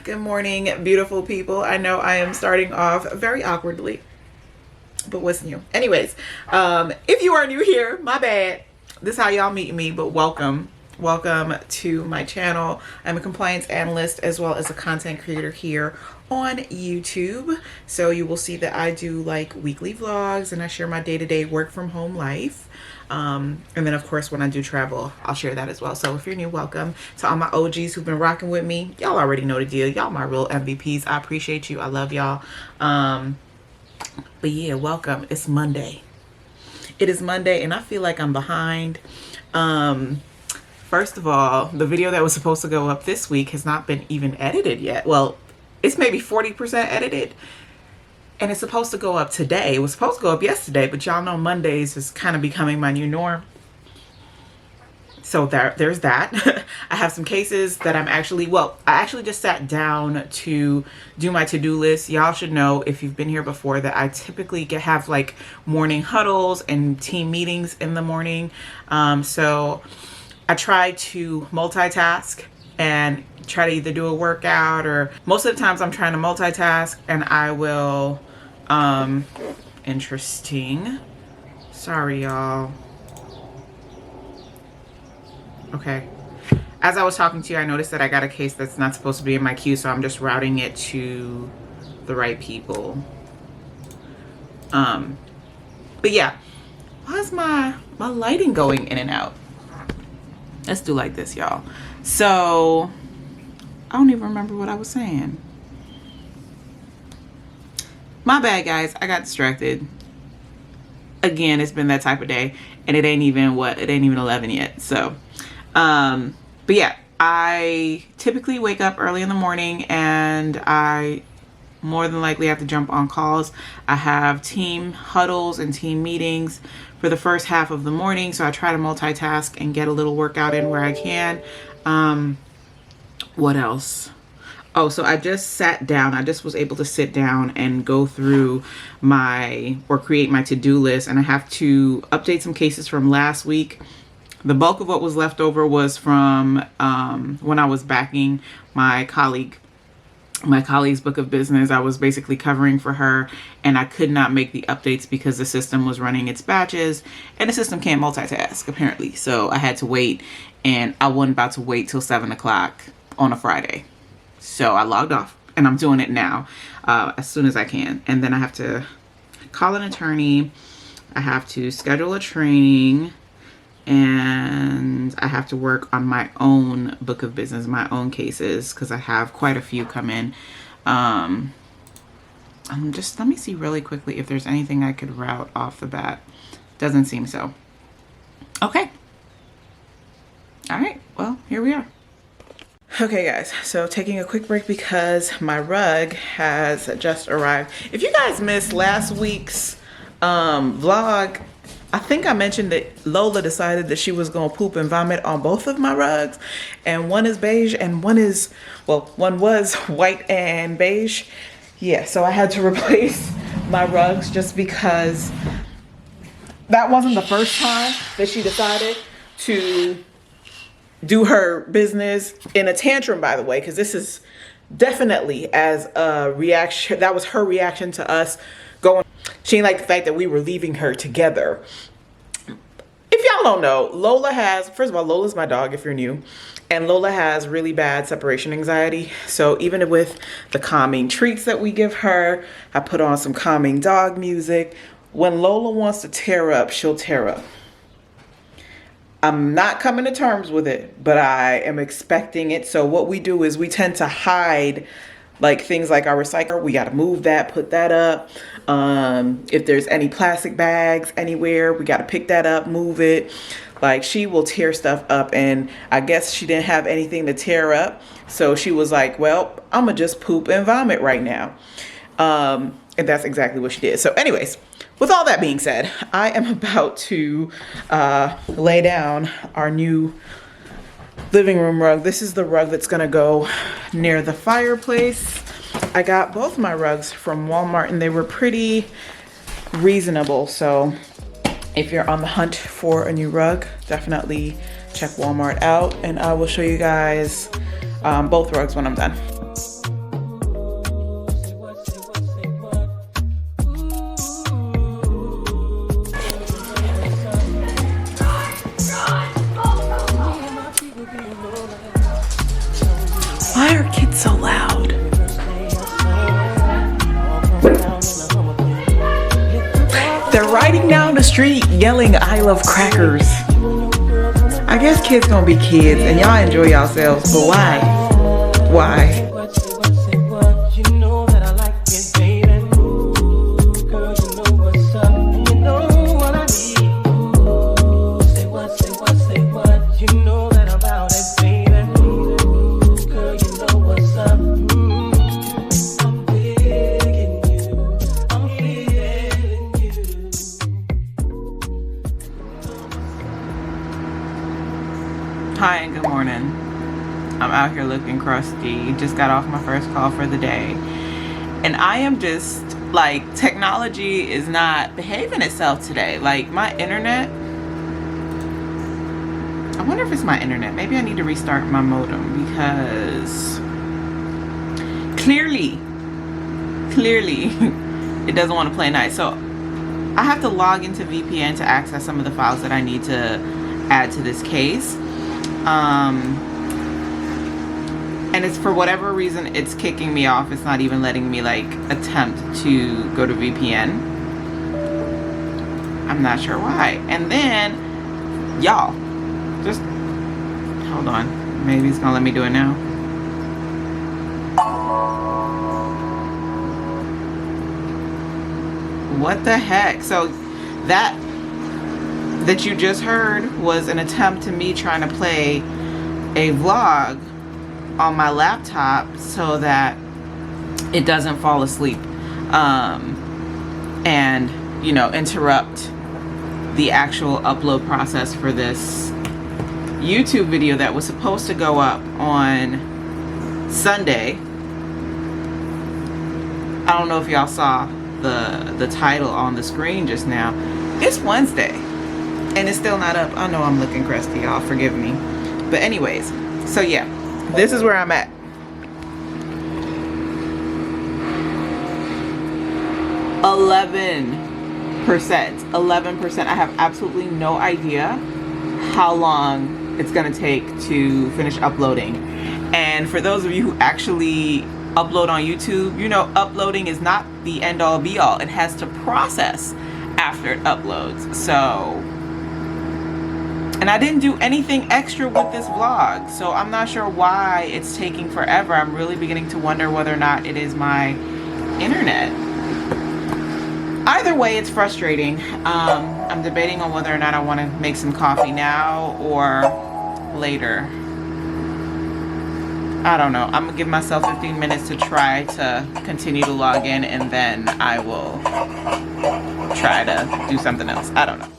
Good morning, beautiful people. I know I am starting off very awkwardly, but what's new? Anyways, if you are new here, my bad. This is how y'all meet me, but welcome. Welcome to my channel. I'm a compliance analyst as well as a content creator here on YouTube. So you will see that I do like weekly vlogs and I share my day-to-day work from home life. And then of course when I do travel, I'll share that as well. So if you're new, welcome. To all my OGs who've been rocking with me, y'all already know the deal. Y'all my real MVPs. I appreciate you. I love y'all. But yeah, welcome. It's Monday. It is Monday and I feel like I'm behind. First of all, the video that was supposed to go up this week has not been even edited yet. Well, it's maybe 40% edited. And it's supposed to go up today. It was supposed to go up yesterday, but y'all know Mondays is kind of becoming my new norm. So there's that. I have some cases that I actually just sat down to do my to-do list. Y'all should know, if you've been here before, that I typically have like morning huddles and team meetings in the morning. So I try to multitask and try to either do a workout, or most of the times I'm trying to multitask and I will interesting, sorry y'all. Okay, as I was talking to you, I noticed that I got a case that's not supposed to be in my queue, so I'm just routing it to the right people. But yeah, why is my lighting going in and out? Let's do like this, y'all. So I don't even remember what I was saying. My bad, guys. I got distracted. Again, it's been that type of day, and it ain't even 11 yet. So, but yeah, I typically wake up early in the morning, and I more than likely have to jump on calls. I have team huddles and team meetings for the first half of the morning, so I try to multitask and get a little workout in where I can. What else? Oh, so I just sat down. I just was able to sit down and go through create my to-do list, and I have to update some cases from last week. The bulk of what was left over was from when I was backing my colleague's book of business. I was basically covering for her, and I could not make the updates because the system was running its batches, and the system can't multitask apparently. So I had to wait, and I wasn't about to wait till 7 o'clock on a Friday. So I logged off, and I'm doing it now as soon as I can. And then I have to call an attorney. I have to schedule a training, and I have to work on my own book of business, my own cases, because I have quite a few come in. Let me see really quickly if there's anything I could route off the bat. Doesn't seem so. Okay. All right. Well, here we are. Okay, guys. So taking a quick break because my rug has just arrived. If you guys missed last week's vlog, I think I mentioned that Lola decided that she was going to poop and vomit on both of my rugs. And one is beige and one was white and beige. Yeah, so I had to replace my rugs just because that wasn't the first time that she decided to do her business in a tantrum, by the way, because this is definitely as a reaction. That was her reaction to us going. She didn't like the fact that we were leaving her together. If y'all don't know, Lola has, first of all, Lola's my dog if you're new, and Lola has really bad separation anxiety. So even with the calming treats that we give her, I put on some calming dog music. When Lola wants to tear up, she'll tear up. I'm not coming to terms with it, but I am expecting it. So what we do is we tend to hide like things like our recycler. We got to move that, put that up. If there's any plastic bags anywhere, we got to pick that up, move it. Like, she will tear stuff up, and I guess she didn't have anything to tear up. So she was like, well, I'm gonna just poop and vomit right now. And that's exactly what she did. So anyways, with all that being said, I am about to lay down our new living room rug. This is the rug that's gonna go near the fireplace. I got both my rugs from Walmart, and they were pretty reasonable. So if you're on the hunt for a new rug, definitely check Walmart out, and I will show you guys both rugs when I'm done. Why are kids so loud? They're riding down the street yelling, "I love crackers." I guess kids gonna be kids and y'all enjoy yourselves, but why? Why? Hi and good morning. I'm out here looking crusty. Just got off my first call for the day. And I am just like, technology is not behaving itself today. Like my internet, I wonder if it's my internet. Maybe I need to restart my modem because clearly it doesn't want to play nice. So I have to log into VPN to access some of the files that I need to add to this case. And it's for whatever reason it's kicking me off. It's not even letting me like attempt to go to VPN. I'm not sure why. And then y'all, just hold on, maybe it's gonna let me do it now. What the heck? So that you just heard was an attempt to me trying to play a vlog on my laptop so that it doesn't fall asleep and interrupt the actual upload process for this YouTube video that was supposed to go up on Sunday. I don't know if y'all saw the title on the screen just now. It's Wednesday and it's still not up. I know I'm looking crusty, y'all, forgive me. But anyways, so yeah, this is where I'm at. $11%. I have absolutely no idea how long it's gonna take to finish uploading. And for those of you who actually upload on YouTube, you know uploading is not the end all be all. It has to process after it uploads. So, and I didn't do anything extra with this vlog, so I'm not sure why it's taking forever. I'm really beginning to wonder whether or not it is my internet. Either way, it's frustrating. I'm debating on whether or not I want to make some coffee now or later. I don't know. I'm gonna give myself 15 minutes to try to continue to log in, and then I will try to do something else. I don't know.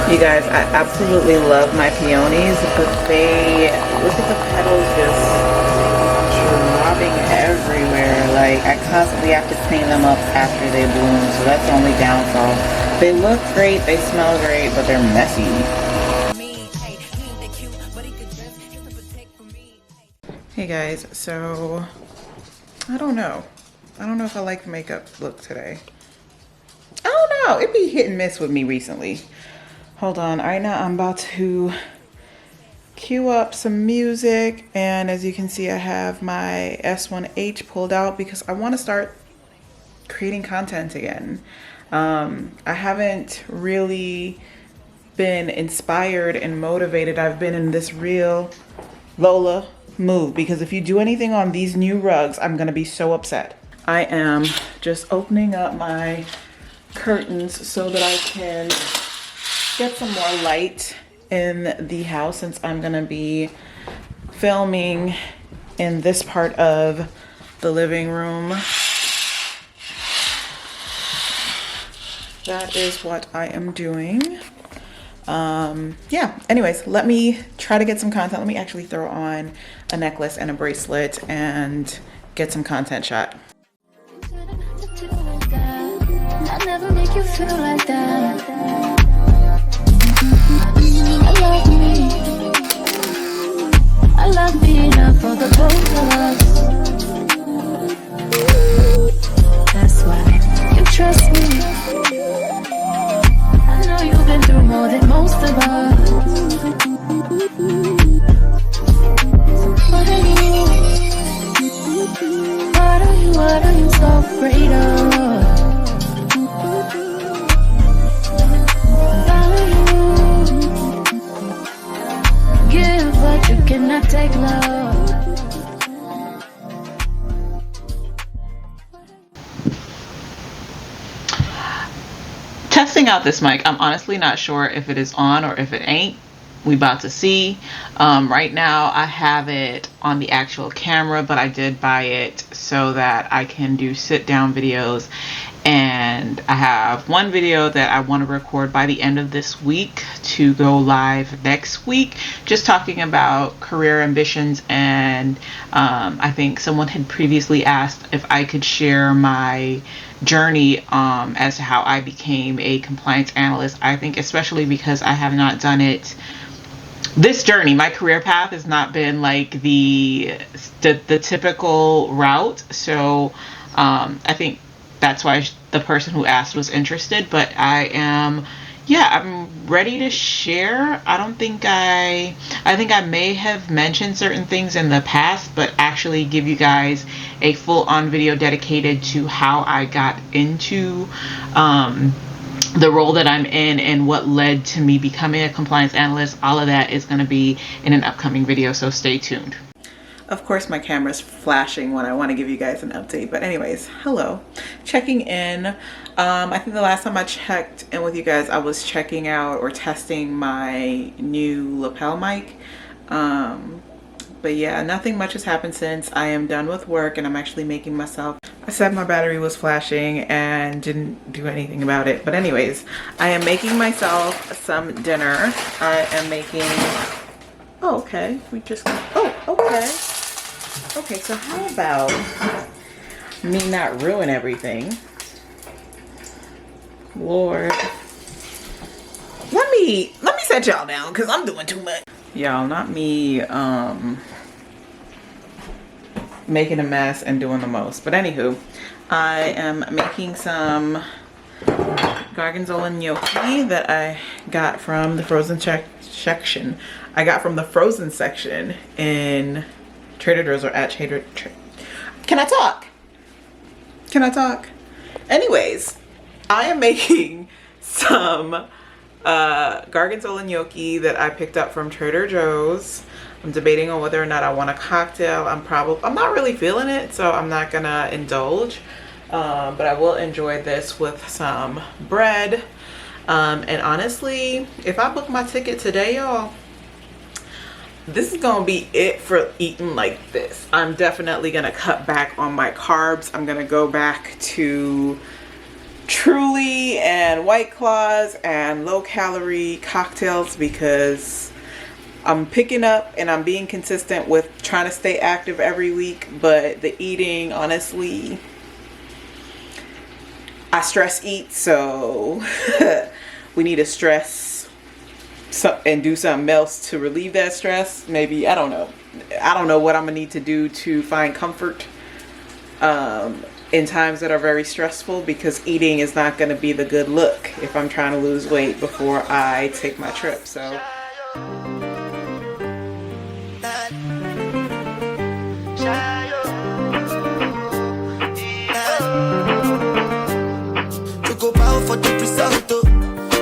You guys, I absolutely love my peonies, but they, look at the petals just dropping everywhere. Like, I constantly have to clean them up after they bloom, so that's the only downfall. They look great, they smell great, but they're messy. Hey guys, so I don't know if I like the makeup look today. I don't know, it be hit and miss with me recently. Hold on, right now I'm about to cue up some music, and as you can see, I have my S1H pulled out because I want to start creating content again. I haven't really been inspired and motivated. I've been in this real Lola move because if you do anything on these new rugs, I'm gonna be so upset. I am just opening up my curtains so that I can get some more light in the house since I'm gonna be filming in this part of the living room. That is what I am doing. Yeah, anyways, let me try to get some content. Let me actually throw on a necklace and a bracelet and get some content shot. I never make you feel like that. I love being up for the both of us. That's why you trust me. I know you've been through more than most of us. but you cannot take love. Testing out this mic. I'm honestly not sure if it is on or if it ain't. We about to see. Right now I have it on the actual camera, but I did buy it so that I can do sit down videos, and I have one video that I want to record by the end of this week to go live next week, just talking about career ambitions. And I think someone had previously asked if I could share my journey as to how I became a compliance analyst. I think especially because I have not done it, this journey, my career path has not been like the typical route. So I think that's why the person who asked was interested. But I'm ready to share. I think I may have mentioned certain things in the past, but actually give you guys a full-on video dedicated to how I got into the role that I'm in and what led to me becoming a compliance analyst. All of that is going to be in an upcoming video, so stay tuned. Of course, my camera's flashing when I want to give you guys an update. But anyways, hello. Checking in. I think the last time I checked in with you guys, I was checking out or testing my new lapel mic. But yeah, nothing much has happened since. I am done with work and I'm actually making myself... I said my battery was flashing and didn't do anything about it. But anyways, I am making myself some dinner. I am making... Oh, okay. We just... Oh, okay. Okay, so how about me not ruin everything? Lord. Let me set y'all down because I'm doing too much. Y'all, not me making a mess and doing the most. But anywho, I am making some gorgonzola gnocchi that I got from the frozen section. I got from the frozen section in Trader Joe's or at Trader... Can I talk? Can I talk? Anyways, I am making some gorgonzola gnocchi that I picked up from Trader Joe's. I'm debating on whether or not I want a cocktail. I'm not really feeling it, so I'm not gonna indulge. But I will enjoy this with some bread. And honestly, if I book my ticket today, y'all, this is gonna be it for eating like this. I'm definitely gonna cut back on my carbs. I'm gonna go back to Truly and White Claws and low calorie cocktails because I'm picking up and I'm being consistent with trying to stay active every week. But the eating, honestly, I stress eat, so we need to stress and do something else to relieve that stress. Maybe, I don't know what I'm gonna need to do to find comfort in times that are very stressful, because eating is not going to be the good look if I'm trying to lose weight before I take my trip. So go bow for the result,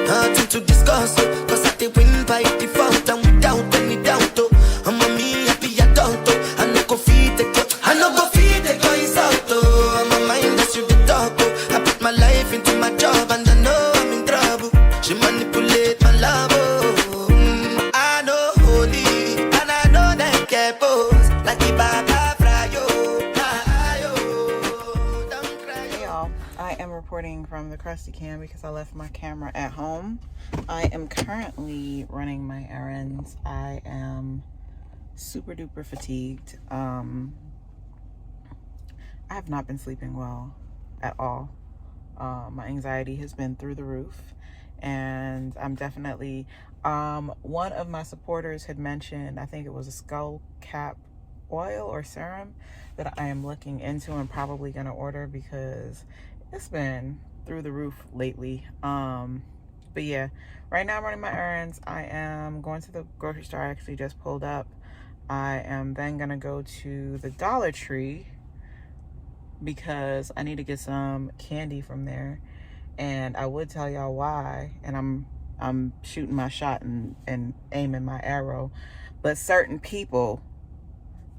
nothing to discuss, cause I did win by default and without any doubt. I'm a me happy adult, I no go feed the cut, I no go feed the guys out. I'm a mind that's you the dog, I put my life into my job and I know I'm in trouble. She manipulate my love, I know holy and I know that get boss like the baba fryo. Don't cry. Hey y'all, I am reporting from the Krusty Cam because I left my camera at home. I am currently running my errands. I am super duper fatigued. I have not been sleeping well at all. My anxiety has been through the roof, and I'm definitely one of my supporters had mentioned, I think it was a skull cap oil or serum that I am looking into and probably gonna order because it's been through the roof lately. But yeah, right now I'm running my errands. I am going to the grocery store. I actually just pulled up. I am then gonna go to the Dollar Tree because I need to get some candy from there, and I would tell y'all why, and I'm shooting my shot and aiming my arrow, But certain people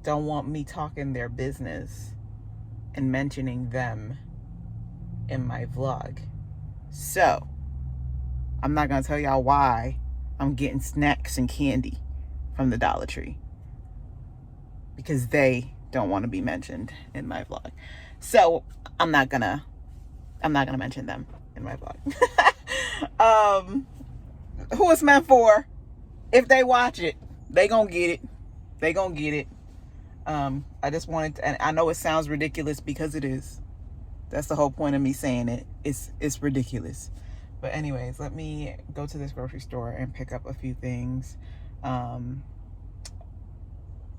don't want me talking their business and mentioning them in my vlog. So I'm not gonna tell y'all why I'm getting snacks and candy from the Dollar Tree, because they don't want to be mentioned in my vlog. So I'm not gonna mention them in my vlog. Who it's meant for, if they watch it, they gonna get it. They gonna get it. I just wanted to, and I know it sounds ridiculous because it is. That's the whole point of me saying it. It's ridiculous. But anyways, let me go to this grocery store and pick up a few things. And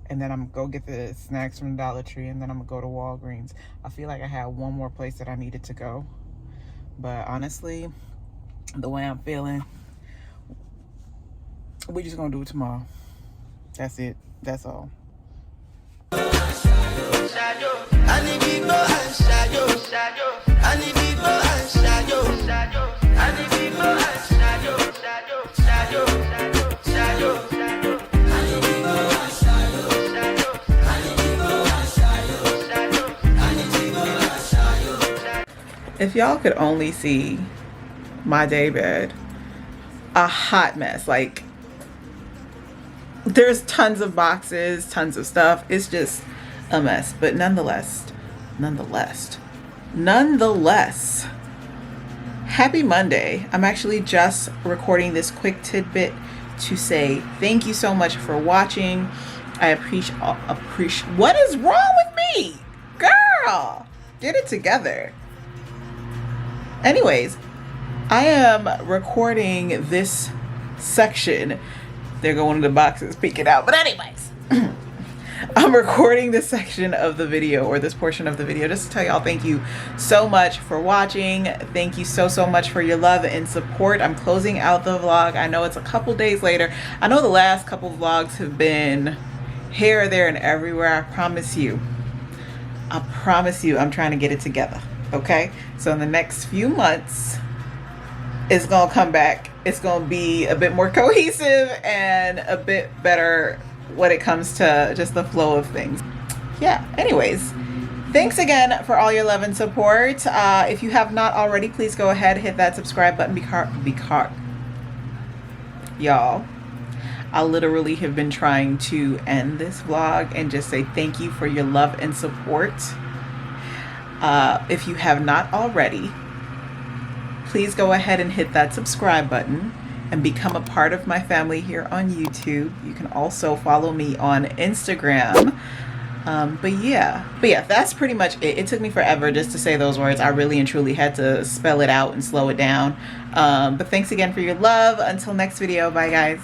then I'm gonna go get the snacks from Dollar Tree, and then I'm gonna go to Walgreens. I feel like I had one more place that I needed to go. But honestly, the way I'm feeling, we're just gonna do it tomorrow. That's it. That's all. If y'all could only see my day bed, a hot mess. Like, there's tons of boxes, tons of stuff. It's just a mess. But nonetheless, happy Monday. I'm actually just recording this quick tidbit to say thank you so much for watching. I appreciate what is wrong with me? Girl, get it together. Anyways, I am recording this section. They're going to the boxes, peeking out. But anyways, I'm recording this section of the video, or this portion of the video, just to tell y'all thank you so much for watching. Thank you so much for your love and support. I'm closing out the vlog. I know it's a couple days later. I know the last couple vlogs have been here, there, and everywhere. I promise you, I'm trying to get it together. Okay, so in the next few months, it's gonna come back. It's gonna be a bit more cohesive and a bit better when it comes to just the flow of things. Yeah, anyways, thanks again for all your love and support. If you have not already, please go ahead, hit that subscribe button. Y'all, I literally have been trying to end this vlog and just say thank you for your love and support. If you have not already, please go ahead and hit that subscribe button and become a part of my family here on YouTube. You can also follow me on Instagram. But yeah, that's pretty much it. It took me forever just to say those words. I really and truly had to spell it out and slow it down. But thanks again for your love. Until next video, bye guys.